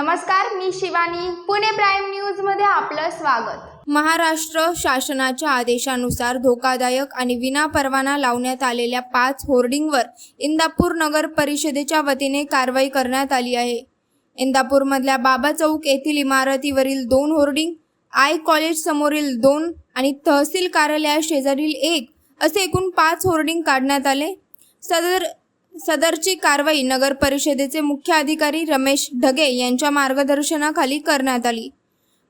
नमस्कार, मी Shivani. Pune prime news मध्ये आपलं स्वागत. महाराष्ट्र शासनाच्या आदेशानुसार धोकादायक आणि विनापरवाना लावण्यात आलेल्या 5 होर्डिंगवर इंदापूर नगर परिषदेच्या वतीने कारवाई करण्यात आली आहे. इंदापूरमधल्या बाबा चौक येथील इमारतीवरील 2 होर्डिंग, आय कॉलेज समोरील 2 आणि तहसील कार्यालया शेजारील 1 असे एकूण 5 होर्डिंग काढण्यात आले. सदरची कारवाई नगर परिषदेचे मुख्य अधिकारी रमेश ढगे यांच्या मार्गदर्शनाखाली करण्यात आली.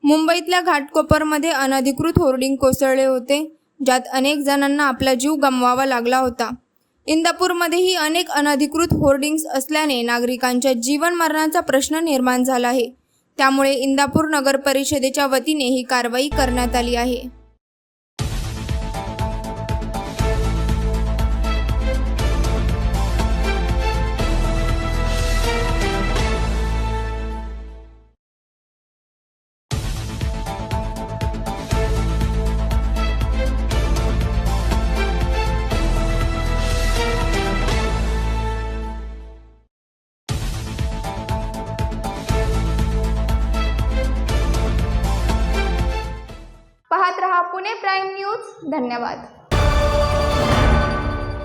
मुंबईतल्या घाटकोपरमध्ये अनधिकृत होर्डिंग कोसळले होते, ज्यात अनेक जणांना आपला जीव गमवावा लागला होता. इंदापूरमध्येही अनेक अनधिकृत होर्डिंग्स असल्याने नागरिकांच्या जीवन मरणाचा प्रश्न निर्माण झाला आहे. त्यामुळे इंदापूर नगर परिषदेच्या वतीने ही कारवाई करण्यात आली आहे. पाहत रहा पुणे प्राईम न्यूज. धन्यवाद.